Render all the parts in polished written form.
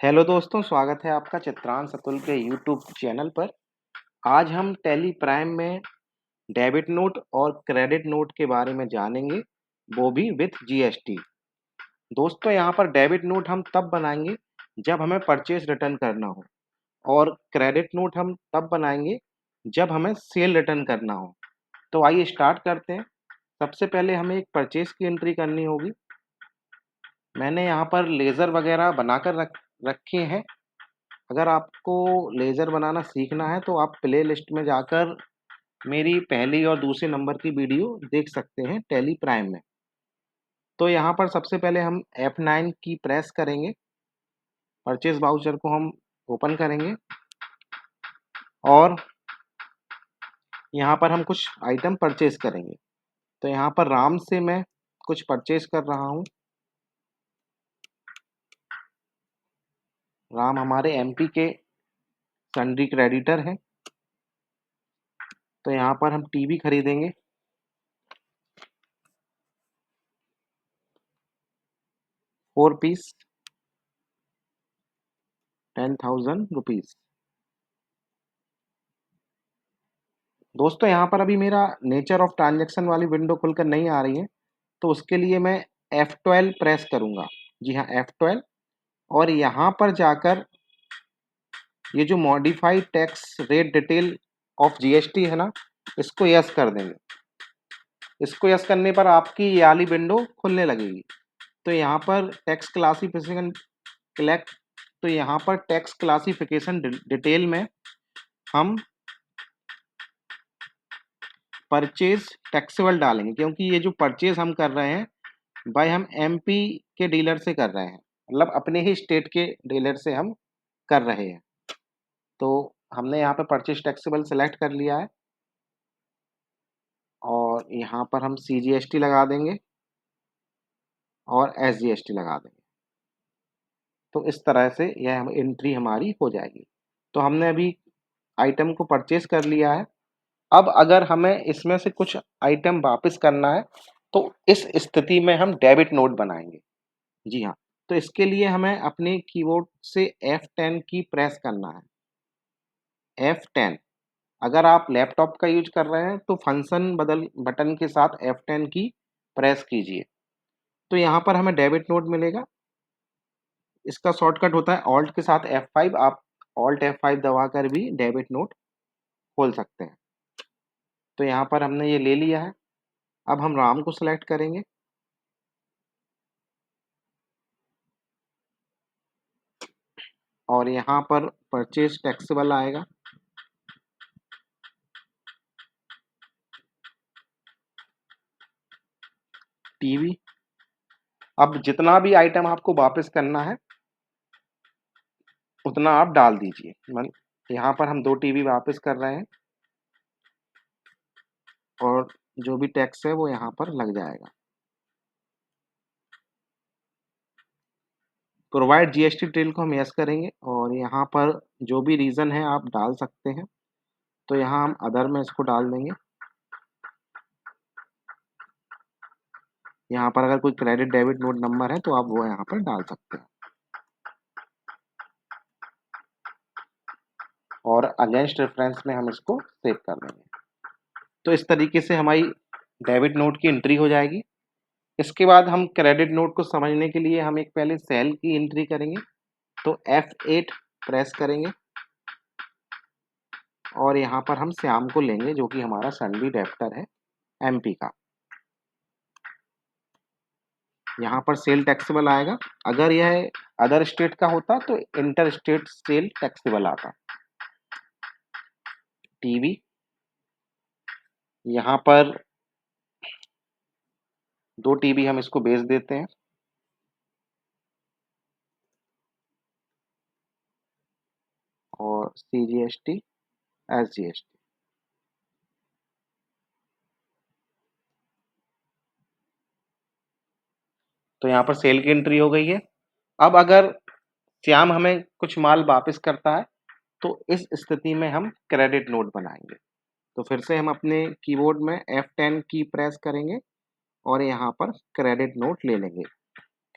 Hello दोस्तों, स्वागत है आपका चित्रांश अतुल के यूट्यूब चैनल पर। आज हम टैली प्राइम में डेबिट नोट और क्रेडिट नोट के बारे में जानेंगे, वो भी विथ जीएसटी। दोस्तों, यहाँ पर डेबिट नोट हम तब बनाएंगे जब हमें परचेज रिटर्न करना हो, और क्रेडिट नोट हम तब बनाएंगे जब हमें सेल रिटर्न करना हो। तो आइए स्टार्ट करते हैं। सबसे पहले हमें एक परचेज की एंट्री करनी होगी। मैंने यहाँ पर लेज़र वगैरह बनाकर रखे हैं। अगर आपको लेज़र बनाना सीखना है तो आप प्ले लिस्ट में जाकर मेरी पहली और दूसरे नंबर की वीडियो देख सकते हैं टैली प्राइम में। तो यहाँ पर सबसे पहले हम F9 की प्रेस करेंगे। परचेज वाउचर को हम ओपन करेंगे और यहाँ पर हम कुछ आइटम परचेज करेंगे। तो यहाँ पर राम से मैं कुछ परचेज कर रहा हूँ। राम हमारे एमपी के सन्ड्री क्रेडिटर हैं। तो यहाँ पर हम टीवी खरीदेंगे। 4 पीस 10,000 रुपीज़। दोस्तों, यहाँ पर अभी मेरा नेचर ऑफ ट्रांजैक्शन वाली विंडो खुलकर नहीं आ रही है, तो उसके लिए मैं F12 प्रेस करूँगा। जी हाँ, F12। और यहाँ पर जाकर ये जो modified tax rate detail of GST है ना, इसको यस कर देंगे। इसको यस करने पर आपकी ये वाली विंडो खुलने लगेगी। तो यहाँ पर टैक्स क्लासिफिकेशन कलेक्ट तो यहाँ पर टैक्स क्लासिफिकेशन डिटेल में हम परचेज टैक्सेबल डालेंगे, क्योंकि ये जो परचेज हम कर रहे हैं भाई, हम एमपी के डीलर से कर रहे हैं, मतलब अपने ही स्टेट के डीलर से हम कर रहे हैं। तो हमने यहाँ पे परचेज टैक्सेबल सेलेक्ट कर लिया है और यहाँ पर हम सीजीएसटी लगा देंगे और एसजीएसटी लगा देंगे। तो इस तरह से यह एंट्री हमारी हो जाएगी। तो हमने अभी आइटम को परचेज कर लिया है। अब अगर हमें इसमें से कुछ आइटम वापस करना है तो इस स्थिति में हम डेबिट नोट बनाएंगे। जी हाँ, तो इसके लिए हमें अपने कीबोर्ड से F10 की प्रेस करना है। F10। अगर आप लैपटॉप का यूज कर रहे हैं तो फंक्शन बदल बटन के साथ F10 की प्रेस कीजिए। तो यहाँ पर हमें डेबिट नोट मिलेगा। इसका शॉर्टकट होता है ऑल्ट के साथ F5। आप ऑल्ट F5 दबाकर भी डेबिट नोट खोल सकते हैं। तो यहाँ पर हमने ये ले लिया है। अब हम राम को सिलेक्ट करेंगे और यहाँ पर परचेज टैक्सेबल आएगा। टीवी। अब जितना भी आइटम आपको वापस करना है उतना आप डाल दीजिए। यहाँ पर हम 2 टीवी वापस कर रहे हैं और जो भी टैक्स है वो यहाँ पर लग जाएगा। प्रोवाइड जीएसटी डिटेल को हम यस करेंगे और यहाँ पर जो भी रीज़न है आप डाल सकते हैं। तो यहाँ हम अदर में इसको डाल देंगे। यहाँ पर अगर कोई क्रेडिट डेबिट नोट नंबर है तो आप वो यहाँ पर डाल सकते हैं और अगेंस्ट रेफरेंस में हम इसको सेव कर देंगे। तो इस तरीके से हमारी डेबिट नोट की एंट्री हो जाएगी। इसके बाद हम क्रेडिट नोट को समझने के लिए हम एक पहले सेल की एंट्री करेंगे। तो F8 प्रेस करेंगे और यहाँ पर हम श्याम को लेंगे, जो कि हमारा सन्ड्री डेप्टर है एमपी का। यहाँ पर सेल टैक्सेबल आएगा। अगर यह अदर स्टेट का होता तो इंटर स्टेट सेल टैक्सेबल आता। टीवी। यहाँ पर 2 टीवी हम इसको बेच देते हैं और सीजीएसटी एसजीएसटी। तो यहाँ पर सेल की एंट्री हो गई है। अब अगर श्याम हमें कुछ माल वापस करता है तो इस स्थिति में हम क्रेडिट नोट बनाएंगे। तो फिर से हम अपने कीबोर्ड में F10 की प्रेस करेंगे और यहाँ पर क्रेडिट नोट ले लेंगे।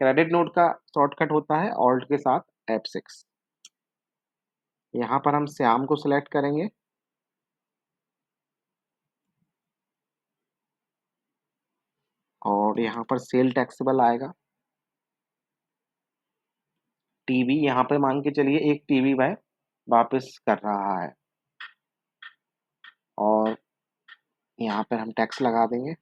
क्रेडिट नोट का शॉर्टकट होता है ऑल्ट के साथ F6। यहाँ पर हम श्याम को सिलेक्ट करेंगे और यहाँ पर सेल टैक्सेबल आएगा। टीवी यहाँ पे मान के चलिए एक टीवी वह वापस कर रहा है और यहाँ पर हम टैक्स लगा देंगे।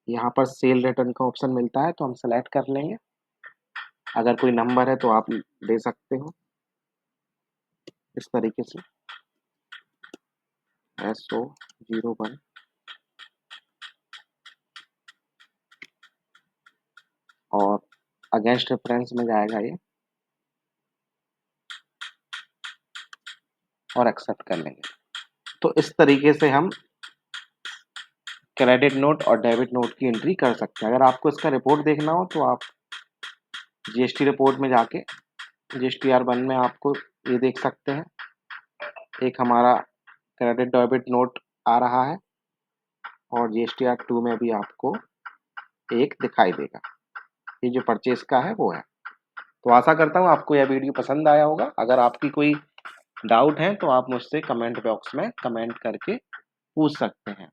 यहाँ पर सेल रिटर्न का ऑप्शन मिलता है तो हम सेलेक्ट कर लेंगे। अगर कोई नंबर है तो आप दे सकते हो इस तरीके से SO01 और अगेंस्ट रेफरेंस में जाएगा ये और एक्सेप्ट कर लेंगे। तो इस तरीके से हम क्रेडिट नोट और डेबिट नोट की एंट्री कर सकते हैं। अगर आपको इसका रिपोर्ट देखना हो तो आप जीएसटी रिपोर्ट में जाके GSTR1 में आपको ये देख सकते हैं, एक हमारा क्रेडिट डेबिट नोट आ रहा है और GSTR2 में भी आपको एक दिखाई देगा। ये जो परचेज का है वो है। तो आशा करता हूँ आपको यह वीडियो पसंद आया होगा। अगर आपकी कोई डाउट है तो आप मुझसे कमेंट बॉक्स में कमेंट करके पूछ सकते हैं।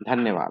धन्यवाद।